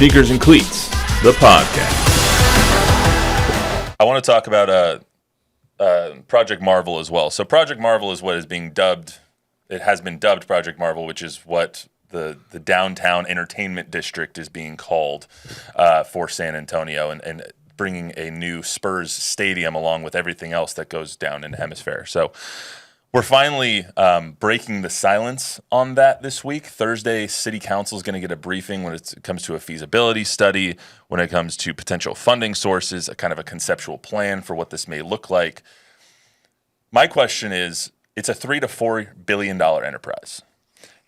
Sneakers and Cleats, the podcast. I want to talk about Project Marvel as well. So Project Marvel is what is being dubbed, it has been dubbed Project Marvel, which is what the downtown entertainment district is being called for San Antonio, and bringing a new Spurs stadium along with everything else that goes down in the hemisphere. So we're finally breaking the silence on that this week. Thursday, City Council is going to get a briefing when it comes to a feasibility study, when it comes to potential funding sources, a kind of a conceptual plan for what this may look like. My question is, it's a $3 to $4 billion enterprise.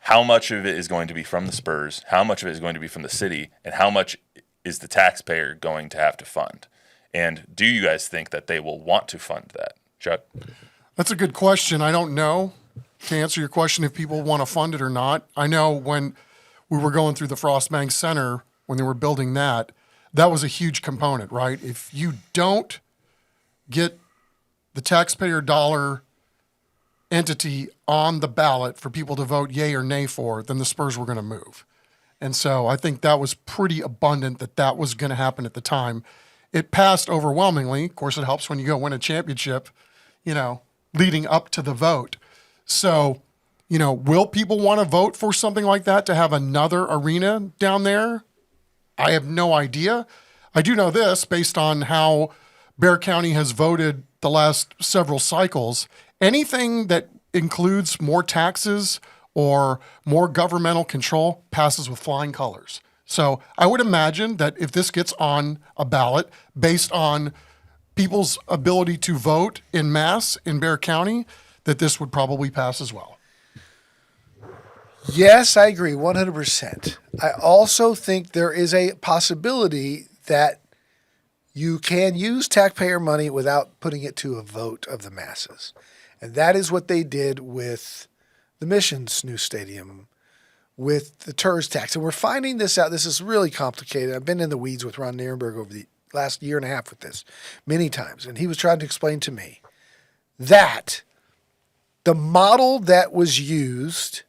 How much of it is going to be from the Spurs? How much of it is going to be from the city? And how much is the taxpayer going to have to fund? And do you guys think that they will want to fund that? Chuck? That's a good question. I don't know, to answer your question, if people want to fund it or not. I know when we were going through the Frostbank Center, when they were building that, that was a huge component, right? If you don't get the taxpayer dollar entity on the ballot for people to vote yay or nay for, then the Spurs were going to move. And so I think that was pretty abundant that was going to happen at the time. It passed overwhelmingly. Of course, it helps when you go win a championship, leading up to the vote. So, will people want to vote for something like that to have another arena down there? I have no idea. I do know this based on how Bexar County has voted the last several cycles. Anything that includes more taxes or more governmental control passes with flying colors. So I would imagine that if this gets on a ballot based on people's ability to vote in mass in Bexar County, that this would probably pass as well. Yes, I agree 100%. I also think there is a possibility that you can use taxpayer money without putting it to a vote of the masses. And that is what they did with the Mission's new stadium, with the TERS tax. And we're finding this out. This is really complicated. I've been in the weeds with Ron Nierenberg over the last year and a half with this many times. And he was trying to explain to me that the model that was used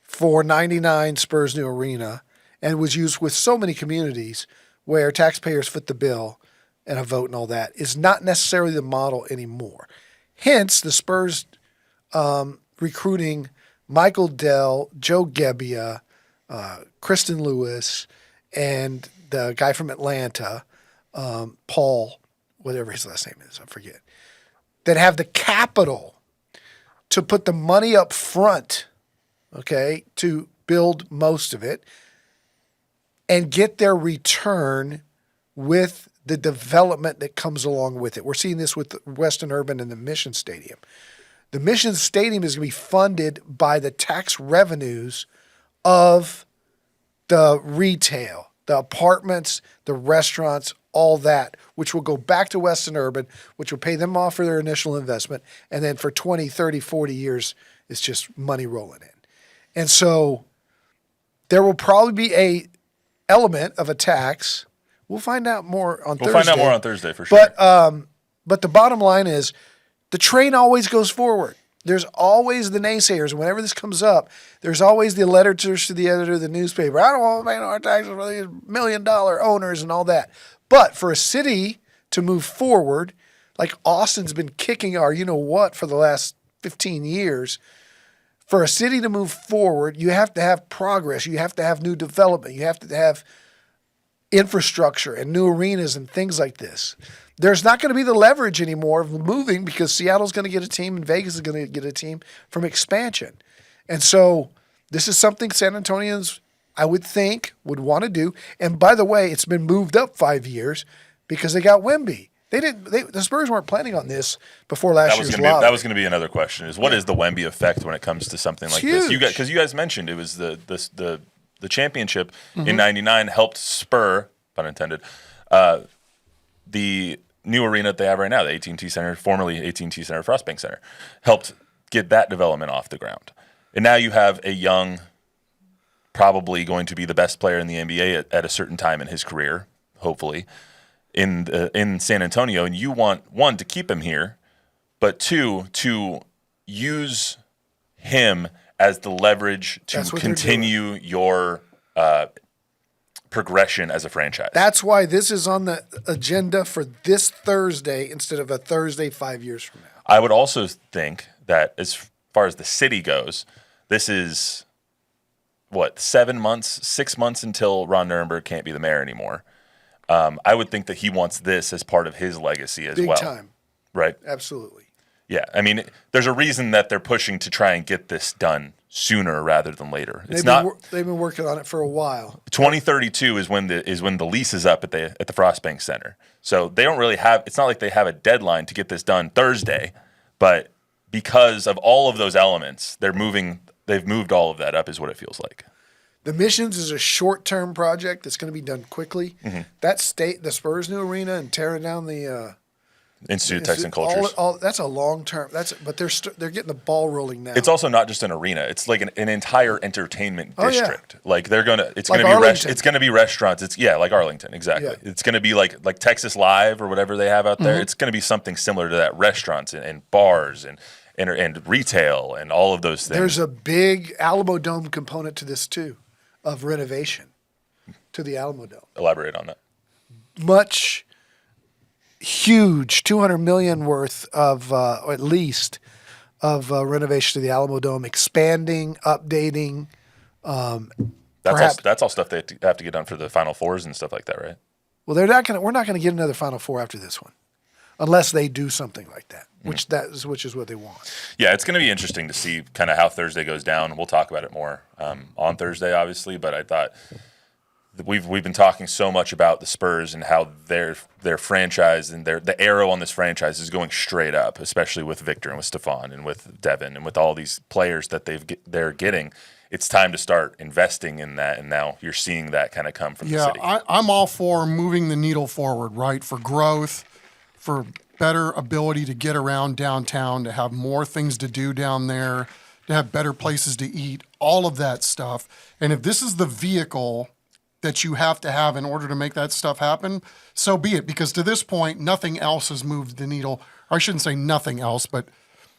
for 99 Spurs new arena and was used with so many communities where taxpayers foot the bill and a vote and all that is not necessarily the model anymore. Hence the Spurs recruiting Michael Dell, Joe Gebbia, Kristen Lewis, and the guy from Atlanta, Paul, whatever his last name is, I forget, that have the capital to put the money up front, okay, to build most of it and get their return with the development that comes along with it. We're seeing this with the Western Urban and the Mission Stadium. The Mission Stadium is going to be funded by the tax revenues of the retail, the apartments, the restaurants, all that, which will go back to Western Urban, which will pay them off for their initial investment. And then for 20, 30, 40 years, it's just money rolling in. And so there will probably be a element of a tax. We'll find out more on Thursday. We'll find out more on Thursday for sure. But the bottom line is the train always goes forward. There's always the naysayers. And whenever this comes up, there's always the letters to the editor of the newspaper. I don't want to pay no taxes for these $1 million owners and all that. But for a city to move forward, like Austin's been kicking our you-know-what for the last 15 years, for a city to move forward, you have to have progress. You have to have new development. You have to have infrastructure and new arenas and things like this. There's not going to be the leverage anymore of moving because Seattle's going to get a team and Vegas is going to get a team from expansion. And so this is something San Antonians, I would think, would want to do. And by the way, it's been moved up 5 years because they got Wemby. The Spurs weren't planning on this before last year's lottery. That was going to be another question: is what is the Wemby effect when it comes to something like this? Because you guys mentioned it was the championship in '99 helped spur, pun intended, the new arena that they have right now, the AT&T Center, formerly AT&T Center, Frostbank Center, helped get that development off the ground. And now you have a young, probably going to be the best player in the NBA at a certain time in his career, hopefully, in San Antonio, and you want, one, to keep him here, but two, to use him as the leverage to continue your progression as a franchise. That's why this is on the agenda for this Thursday instead of a Thursday 5 years from now. I would also think that as far as the city goes, this is, 6 months until Ron Nirenberg can't be the mayor anymore. I would think that he wants this as part of his legacy as Big well. time. Right? Absolutely. Yeah. I mean, there's a reason that they're pushing to try and get this done sooner rather than later. They've been working on it for a while. 2032 is when the lease is up at the Frostbank Center. So they don't really have. It's not like they have a deadline to get this done Thursday, but because of all of those elements, they've moved all of that up, is what it feels like. The Missions is a short-term project that's going to be done quickly. Mm-hmm. The Spurs new arena and tearing down the Institute of Texas and Cultures. That's a long-term. But they're getting the ball rolling now. It's also not just an arena. It's like an entire entertainment district. Yeah. Like it's Like gonna be Arlington. it's gonna be restaurants. It's like Arlington, exactly. Yeah. It's gonna be like Texas Live or whatever they have out there. It's gonna be something similar to that. Restaurants and bars and retail and all of those things. There's a big Alamo Dome component to this too, of renovation to the Alamo Dome. Elaborate on that. Huge, $200 million worth of, or at least, of renovation to the Alamo Dome, expanding, updating. That's all stuff they have to get done for the Final Fours and stuff like that, right? Well, we're not going to get another Final Four after this one, unless they do something like that, which is what they want. Yeah, it's going to be interesting to see kind of how Thursday goes down. We'll talk about it more on Thursday, obviously. But I thought we've been talking so much about the Spurs and how their franchise and the arrow on this franchise is going straight up, especially with Victor and with Stephon and with Devin and with all these players that they're getting. It's time to start investing in that, and now you're seeing that kind of come from the city. Yeah, I'm all for moving the needle forward, right? For growth, for better ability to get around downtown, to have more things to do down there, to have better places to eat, all of that stuff. And if this is the vehicle that you have to have in order to make that stuff happen, so be it. Because to this point, nothing else has moved the needle. Or I shouldn't say nothing else, but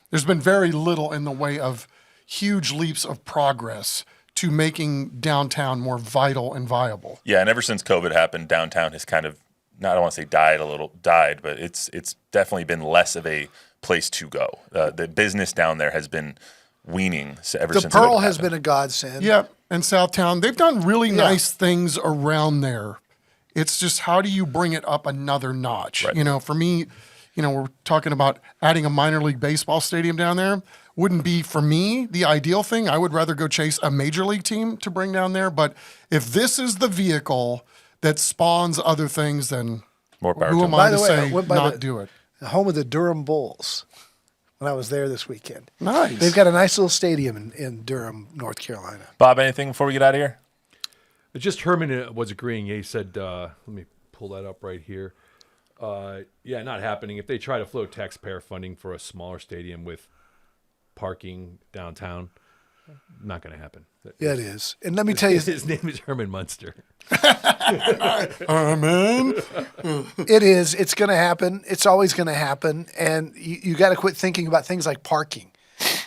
there's been very little in the way of huge leaps of progress to making downtown more vital and viable. Yeah, and ever since COVID happened, downtown has kind of, I don't want to say died, but it's definitely been less of a place to go. The business down there has been weaning ever since. The Pearl COVID has happened. been a godsend. Yeah, and Southtown, they've done really nice things around there. It's just how do you bring it up another notch? Right. For me, we're talking about adding a minor league baseball stadium down there. Wouldn't be, for me, the ideal thing. I would rather go chase a major league team to bring down there. But if this is the vehicle that spawns other things, then More power who to am them. I By to the way, say I went by not do it? The home of the Durham Bulls when I was there this weekend. Nice. They've got a nice little stadium in Durham, North Carolina. Bob, anything before we get out of here? Just Herman was agreeing. He said, let me pull that up right here. Not happening. If they try to float taxpayer funding for a smaller stadium with parking downtown, not going to happen. Yeah, it is. And let me tell you, His name is Herman Munster. Man. it is. It's going to happen. It's always going to happen. And you got to quit thinking about things like parking.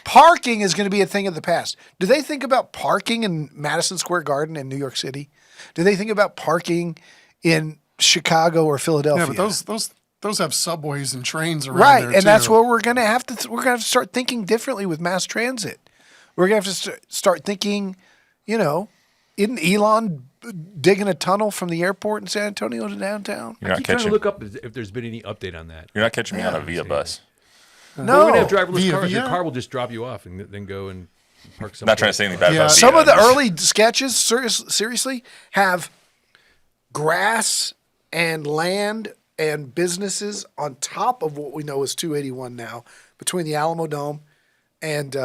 Parking is going to be a thing of the past. Do they think about parking in Madison Square Garden in New York City? Do they think about parking in Chicago or Philadelphia? Yeah, but those have subways and trains around right, there, and too. that's where we're going to have to start thinking differently with mass transit. We're going to have to start thinking, isn't Elon digging a tunnel from the airport in San Antonio to downtown? You're I not keep trying to catching. look up if there's been any update on that. You're not catching me on a Via bus. Well, we're going to have driverless Via cars. Your Via? car will just drop you off and then go and park somewhere. Not trying to say anything bad Yeah. about Via. Some of the I'm just- early sketches, seriously, have grass and land and businesses on top of what we know is 281 now, between the Alamo Dome and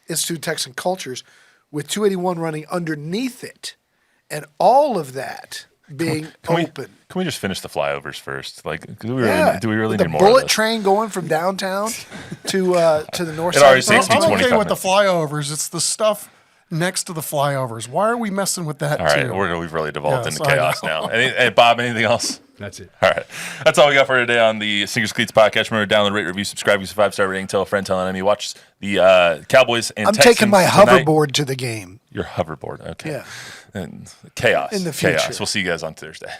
Institute of Texas and Cultures, with 281 running underneath it, and all of that being open. Can we just finish the flyovers first? Like, do we really the need more? bullet of this? train going from downtown to the north It side. already of takes me town. I'm okay 25 with the minutes. flyovers. It's the stuff next to the flyovers. Why are we messing with that All right, too? we've really devolved Yes, into I chaos know. now. Bob, anything else? That's it. All right. That's all we got for today on the Sneakers and Cleats podcast. Remember, download, rate, review, subscribe, give us a 5-star rating, tell a friend, tell an enemy. Watch the Cowboys and I'm Texans taking my tonight. hoverboard to the game. Your hoverboard. Okay. Yeah. And chaos. In the Chaos. future. We'll see you guys on Thursday.